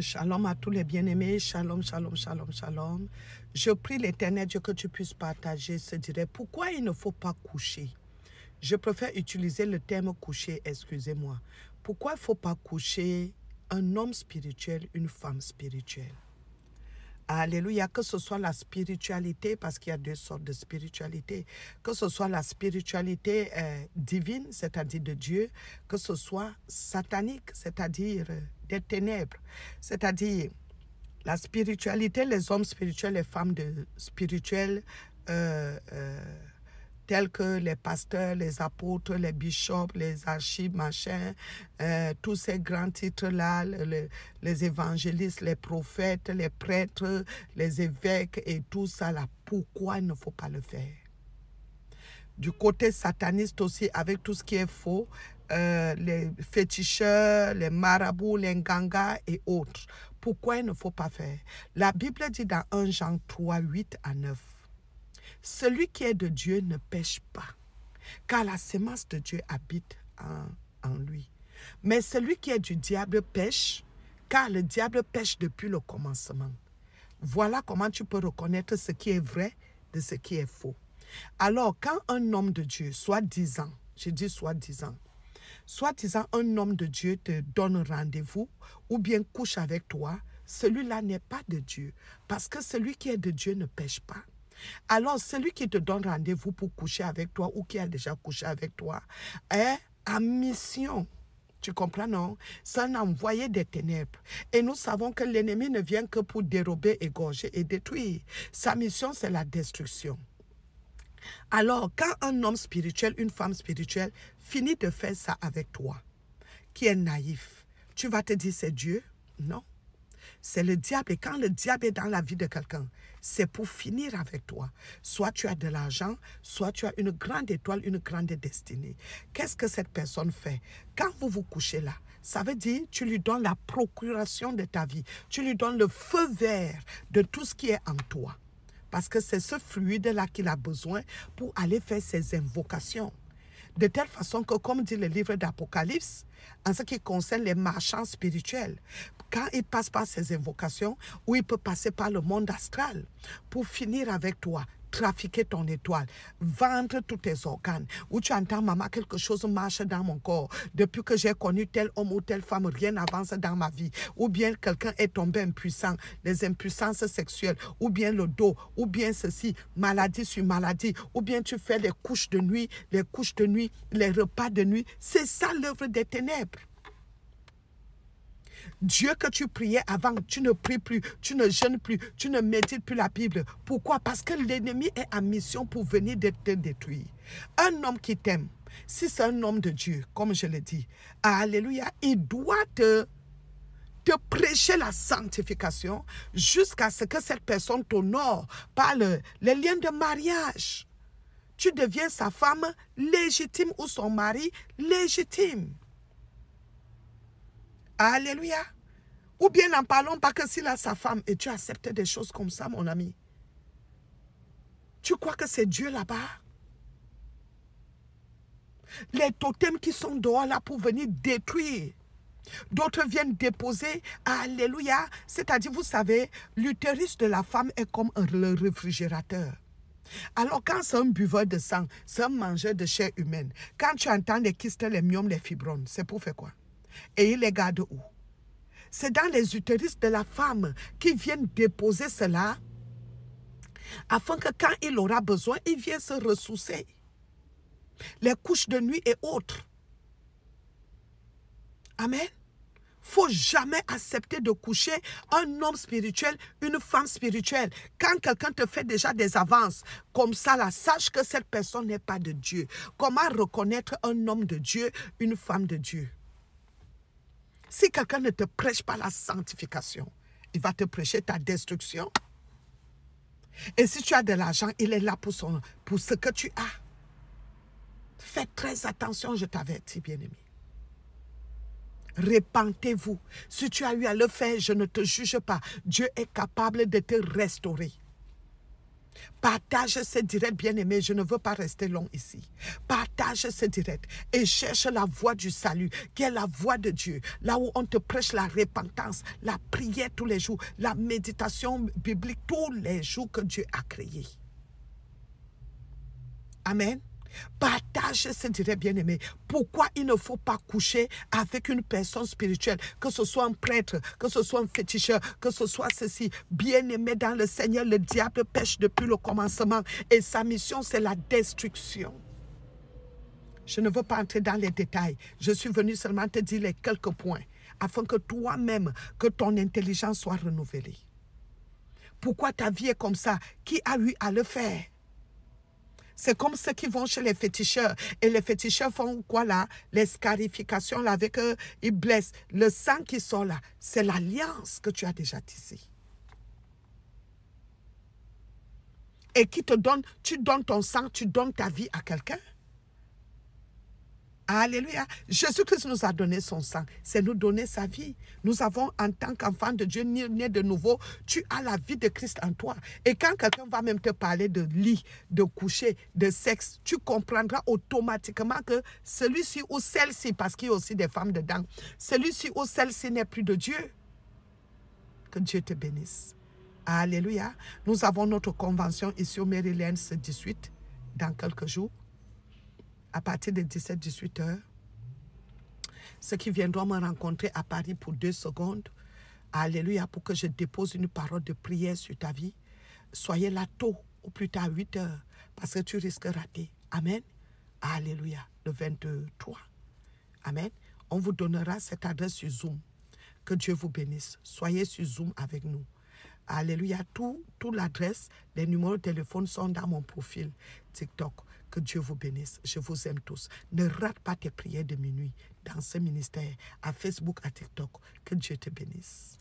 Shalom à tous les bien-aimés, shalom, shalom, shalom, shalom. Je prie l'Éternel Dieu que tu puisses partager ce direct. Pourquoi il ne faut pas coucher? Je préfère utiliser le terme coucher, excusez-moi. Pourquoi il ne faut pas coucher un homme spirituel, une femme spirituelle? Alléluia, que ce soit la spiritualité, parce qu'il y a deux sortes de spiritualité, que ce soit la spiritualité divine, c'est-à-dire de Dieu, que ce soit satanique, c'est-à-dire des ténèbres, c'est-à-dire la spiritualité, les hommes spirituels, les femmes spirituelles, tels que les pasteurs, les apôtres, les bishops, les archives, machin, tous ces grands titres-là, les évangélistes, les prophètes, les prêtres, les évêques et tout ça là, pourquoi il ne faut pas le faire? Du côté sataniste aussi, avec tout ce qui est faux, les féticheurs, les marabouts, les gangas et autres. Pourquoi il ne faut pas faire? La Bible dit dans 1 Jean 3, 8 à 9, celui qui est de Dieu ne pêche pas, car la sémence de Dieu habite en lui. Mais celui qui est du diable pêche, car le diable pêche depuis le commencement. Voilà comment tu peux reconnaître ce qui est vrai de ce qui est faux. Alors, quand un homme de Dieu, soi-disant, je dis soi-disant, un homme de Dieu te donne rendez-vous ou bien couche avec toi, celui-là n'est pas de Dieu, parce que celui qui est de Dieu ne pêche pas. Alors, celui qui te donne rendez-vous pour coucher avec toi ou qui a déjà couché avec toi est en mission. Tu comprends, non? C'est un envoyé des ténèbres. Et nous savons que l'ennemi ne vient que pour dérober, égorger et détruire. Sa mission, c'est la destruction. Alors, quand un homme spirituel, une femme spirituelle, finit de faire ça avec toi, qui est naïf, tu vas te dire c'est Dieu? Non. C'est le diable. Et quand le diable est dans la vie de quelqu'un, c'est pour finir avec toi. Soit tu as de l'argent, soit tu as une grande étoile, une grande destinée. Qu'est-ce que cette personne fait? Quand vous vous couchez là, ça veut dire tu lui donnes la procuration de ta vie. Tu lui donnes le feu vert de tout ce qui est en toi. Parce que c'est ce fluide-là qu'il a besoin pour aller faire ses invocations. De telle façon que, comme dit le livre d'Apocalypse, en ce qui concerne les marchands spirituels, quand il passe par ces invocations, ou il peut passer par le monde astral pour finir avec toi, trafiquer ton étoile, vendre tous tes organes, où tu entends, maman, quelque chose marche dans mon corps. Depuis que j'ai connu tel homme ou telle femme, rien n'avance dans ma vie. Ou bien quelqu'un est tombé impuissant, les impuissances sexuelles, ou bien le dos, ou bien ceci, maladie sur maladie, ou bien tu fais les couches de nuit, les repas de nuit. C'est ça l'œuvre des ténèbres. Dieu que tu priais avant, tu ne pries plus, tu ne jeûnes plus, tu ne médites plus la Bible. Pourquoi? Parce que l'ennemi est en mission pour venir te détruire. Un homme qui t'aime, si c'est un homme de Dieu, comme je l'ai dit, alléluia, il doit te prêcher la sanctification jusqu'à ce que cette personne t'honore par les liens de mariage. Tu deviens sa femme légitime ou son mari légitime. Alléluia. Ou bien n'en parlons pas que s'il a sa femme et tu acceptes des choses comme ça, mon ami. Tu crois que c'est Dieu là-bas? Les totems qui sont dehors là pour venir détruire. D'autres viennent déposer, alléluia. C'est-à-dire, vous savez, l'utérus de la femme est comme le réfrigérateur. Alors, quand c'est un buveur de sang, c'est un mangeur de chair humaine, quand tu entends les kystes, les myomes, les fibromes, c'est pour faire quoi? Et il les garde où? C'est dans les utérus de la femme qui viennent déposer cela afin que quand il aura besoin, il vienne se ressourcer. Les couches de nuit et autres. Amen. Faut jamais accepter de coucher un homme spirituel, une femme spirituelle. Quand quelqu'un te fait déjà des avances comme ça, là, sache que cette personne n'est pas de Dieu. Comment reconnaître un homme de Dieu, une femme de Dieu? Si quelqu'un ne te prêche pas la sanctification, il va te prêcher ta destruction. Et si tu as de l'argent, il est là pour ce que tu as. Fais très attention, je t'avertis, bien-aimé. Repentez-vous. Si tu as eu à le faire, je ne te juge pas. Dieu est capable de te restaurer. Partage ce direct, bien-aimé. Je ne veux pas rester long ici. Partage ce direct et cherche la voie du salut, qui est la voie de Dieu. Là où on te prêche la repentance, la prière tous les jours, la méditation biblique tous les jours que Dieu a créé. Amen. Partage ce direct, bien-aimé. Pourquoi il ne faut pas coucher avec une personne spirituelle, que ce soit un prêtre, que ce soit un féticheur, que ce soit ceci. Bien-aimé dans le Seigneur, le diable pêche depuis le commencement et sa mission, c'est la destruction. Je ne veux pas entrer dans les détails. Je suis venu seulement te dire les quelques points afin que toi-même, que ton intelligence soit renouvelée. Pourquoi ta vie est comme ça? Qui a eu à le faire? C'est comme ceux qui vont chez les féticheurs. Et les féticheurs font quoi là? Les scarifications là avec eux, ils blessent. Le sang qui sort là, c'est l'alliance que tu as déjà tissée. Et qui te donne, tu donnes ton sang, tu donnes ta vie à quelqu'un. Alléluia. Jésus-Christ nous a donné son sang. C'est nous donner sa vie. Nous avons, en tant qu'enfant de Dieu, né de nouveau, tu as la vie de Christ en toi. Et quand quelqu'un va même te parler de lit, de coucher, de sexe, tu comprendras automatiquement que celui-ci ou celle-ci, parce qu'il y a aussi des femmes dedans, celui-ci ou celle-ci n'est plus de Dieu. Que Dieu te bénisse. Alléluia. Nous avons notre convention ici au Maryland ce 18, dans quelques jours. À partir de 17-18 heures, ceux qui viendront me rencontrer à Paris pour 2 secondes, alléluia, pour que je dépose une parole de prière sur ta vie, soyez là tôt, au plus tard 8 heures, parce que tu risques de rater. Amen. Alléluia, le 23. Amen. On vous donnera cette adresse sur Zoom. Que Dieu vous bénisse. Soyez sur Zoom avec nous. Alléluia, tout l'adresse, les numéros de téléphone sont dans mon profil TikTok. Que Dieu vous bénisse. Je vous aime tous. Ne rate pas tes prières de minuit dans ce ministère, à Facebook, à TikTok. Que Dieu te bénisse.